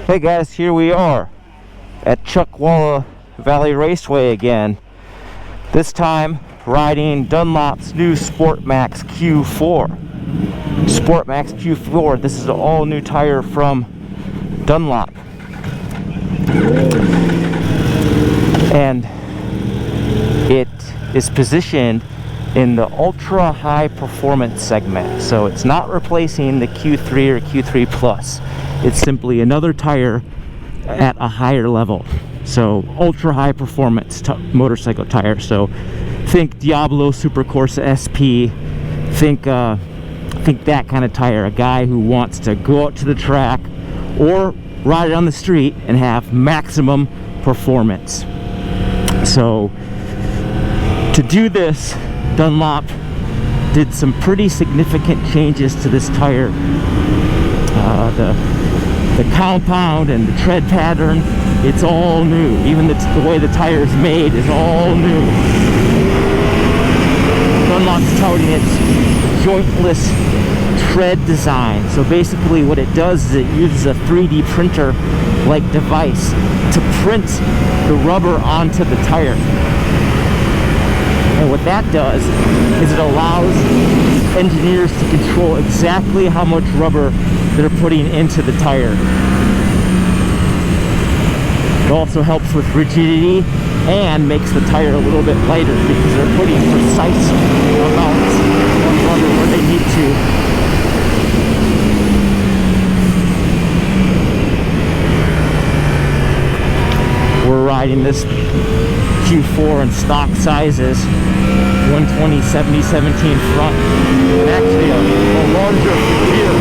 Hey guys, here we are at Chuckwalla Valley Raceway again. This time riding Dunlop's new Sportmax Q4. Sportmax Q4, this is an all new tire from Dunlop. And it is positioned in the ultra high performance segment. So it's not replacing the Q3 or Q3 Plus. It's simply another tire at a higher level. So ultra high performance motorcycle tire. So think Diablo Supercorsa SP. Think that kind of tire. A guy who wants to go out to the track or ride it on the street and have maximum performance. So to do this, Dunlop did some pretty significant changes to this tire. The compound and the tread pattern, it's all new. Even the way the tire is made is all new. Dunlop's touting its jointless tread design. So basically what it does is it uses a 3D printer like device to print the rubber onto the tire. And what that does is it allows engineers to control exactly how much rubber they're putting into the tire. It also helps with rigidity and makes the tire a little bit lighter because they're putting precise amounts of rubber where they need to. We're riding this Q4 in stock sizes, 120, 70, 17 front, and actually a larger rear,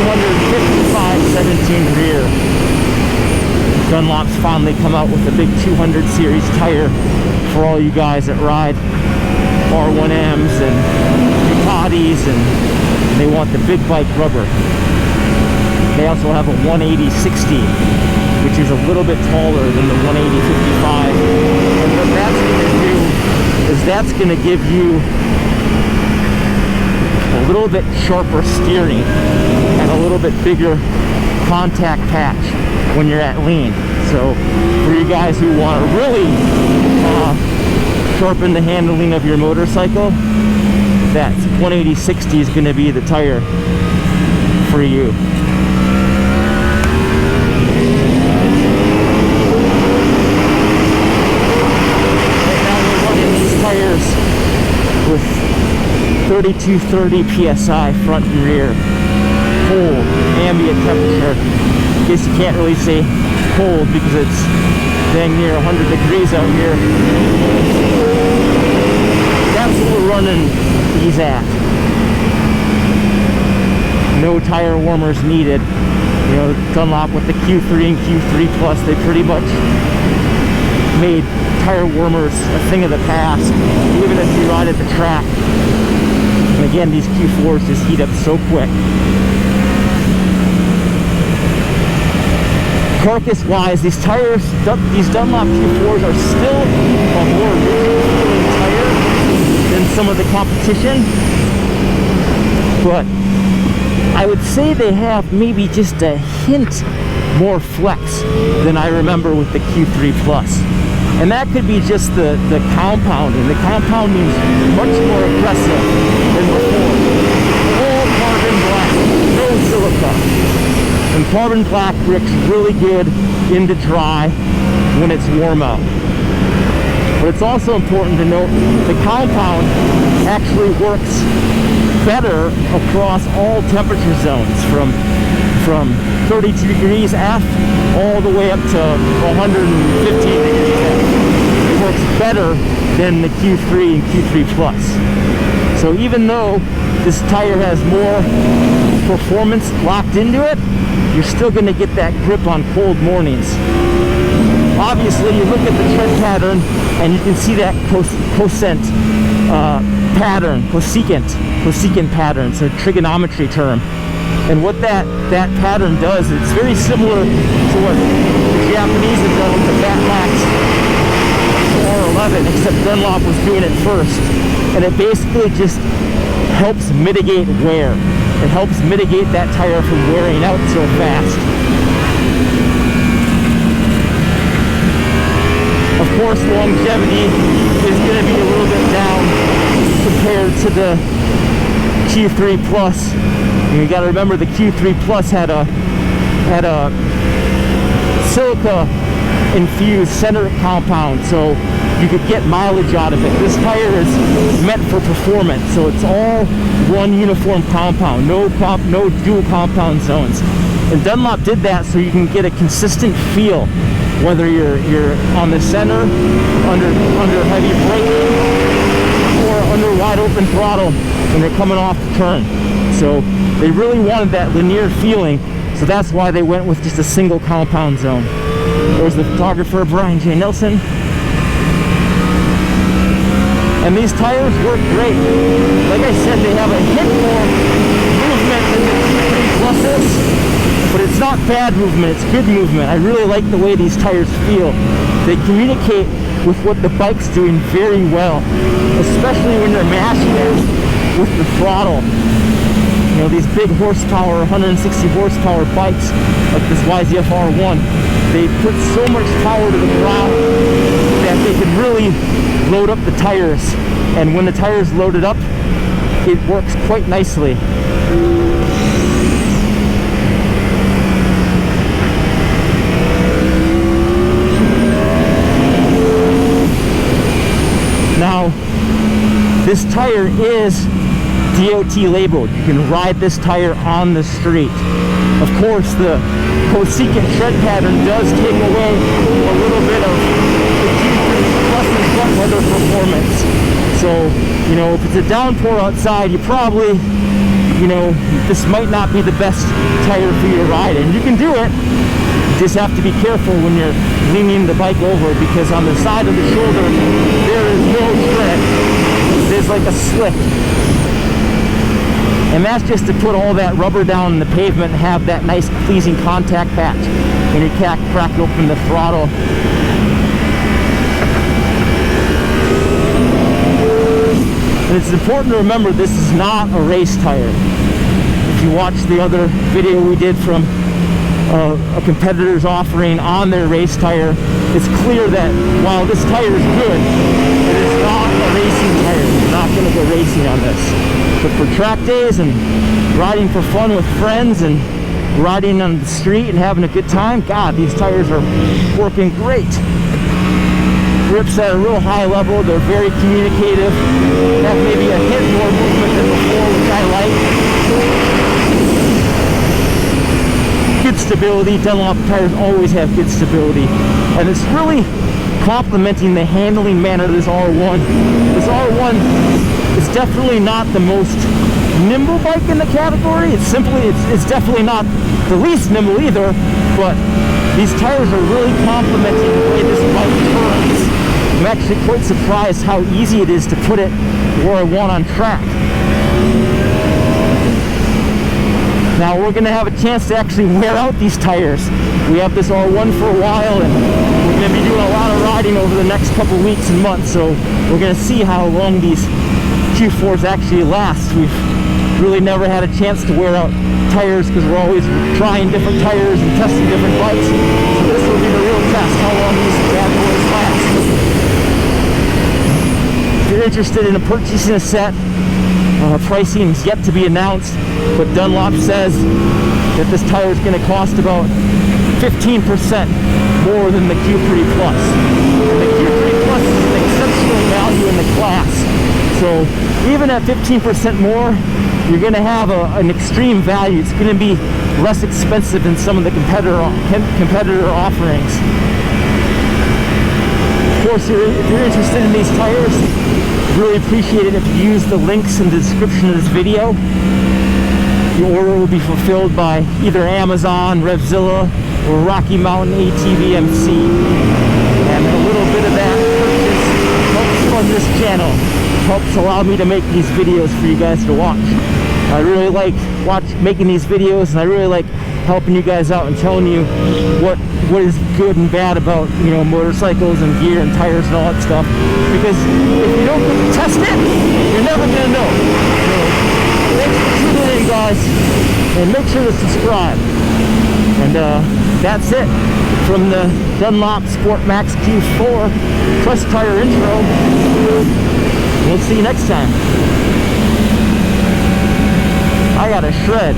255, 17 rear. Dunlop's finally come out with a big 200 series tire for all you guys that ride R1Ms and Ducatis, and they want the big bike rubber. They also have a 180/60, which is a little bit taller than the 180/55. And what that's going to do is that's going to give you a little bit sharper steering and a little bit bigger contact patch when you're at lean. So for you guys who want to really sharpen the handling of your motorcycle, that 180/60 is going to be the tire for you. With 3230 psi front and rear, cold ambient temperature. I guess you can't really say cold because it's dang near 100 degrees out here. That's what we're running these at. No tire warmers needed. You know, Dunlop with the Q3 and Q3 Plus, they pretty much made tire warmers a thing of the past, even if you ride at the track. And again, these Q4s just heat up so quick. Carcass wise, these tires, these Dunlop Q4s are still a more rigid feeling tire than some of the competition, but I would say they have maybe just a hint more flex than I remember with the Q3 Plus. And that could be just the compounding. The compounding is much more aggressive than before. All carbon black, no silica. And carbon black bricks really good into dry when it's warm out. But it's also important to note the compound actually works better across all temperature zones from 32 degrees F all the way up to 115 degrees F. It works better than the Q3 and Q3 Plus. So even though this tire has more performance locked into it, you're still going to get that grip on cold mornings. Obviously, you look at the tread pattern and you can see that cosecant pattern, cosecant pattern, it's a trigonometry term. And what that pattern does, it's very similar to what the Japanese have done with the Battlax R11, except Dunlop was doing it first. And it basically just helps mitigate wear. It helps mitigate that tire from wearing out so fast. course, longevity is going to be a little bit down compared to the Q3 Plus. You got to remember the Q3 Plus had a silica infused center compound, so you could get mileage out of it. This tire is meant for performance, so it's all one uniform compound, no dual compound zones. And Dunlop did that so you can get a consistent feel, whether you're on the center, under heavy braking, or under wide open throttle when they're coming off the turn. So they really wanted that linear feeling, so that's why they went with just a single compound zone. There's the photographer, Brian J. Nelson. And these tires work great. Like I said, they have a hit more movement than the Q3 Pluses, but it's not bad movement, it's good movement. I really like the way these tires feel. They communicate with what the bike's doing very well, especially when you're mashing it with the throttle. You know, these big horsepower, 160 horsepower bikes, like this YZF R1, they put so much power to the ground that they can really load up the tires. And when the tire's loaded up, it works quite nicely. Now, this tire is DOT labeled. You can ride this tire on the street. Of course, the cosecant tread pattern does take away a little bit of the Q3 Plus's front weather performance. So, you know, if it's a downpour outside, you probably, you know, this might not be the best tire for you to ride in. You can do it. You just have to be careful when you're leaning the bike over, because on the side of the shoulder, there is no tread. There's like a slick. And that's just to put all that rubber down in the pavement and have that nice pleasing contact patch when you crack open the throttle. And it's important to remember this is not a race tire. If you watch the other video we did from a competitor's offering on their race tire, it's clear that while this tire is good, it is not a racing tire. You're not going to go racing on this. But for track days and riding for fun with friends and riding on the street and having a good time, God, these tires are working great. Grips at a real high level, they're very communicative, have maybe a hit more movement than before, which I like. Good stability. Dunlop tires always have good stability, and it's really complementing the handling manner of this R1. This R1 is definitely not the most nimble bike in the category. It's definitely not the least nimble either, but these tires are really complementing the way this bike turns. I'm actually quite surprised how easy it is to put it where I want on track. Now we're going to have a chance to actually wear out these tires. We have this R1 for a while, and we're going to be doing a lot of riding over the next couple weeks and months, so we're going to see how long these Q4s actually last. We've really never had a chance to wear out tires because we're always trying different tires and testing different bikes. So this will be the real test, how long these bad boys last. If you're interested in purchasing a set, pricing is yet to be announced, but Dunlop says that this tire is going to cost about 15% more than the Q3 Plus. And the Q3 Plus is an exceptional value in the class. So even at 15% more, you're going to have an extreme value. It's going to be less expensive than some of the competitor offerings. Of course, if you're interested in these tires, really appreciate it if you use the links in the description of this video. Your order will be fulfilled by either Amazon, Revzilla, or Rocky Mountain ATVMC. And a little bit of that purchase helps fund this channel, helps allow me to make these videos for you guys to watch. I really like making these videos, and I really like helping you guys out and telling you what is good and bad about, you know, motorcycles and gear and tires and all that stuff. Because if you don't get to test it, you're never gonna know. So thanks for tuning in, guys, and make sure to subscribe. And that's it. from the Dunlop Sportmax Q4 Trust Tire intro. We'll see you next time. I got a shred.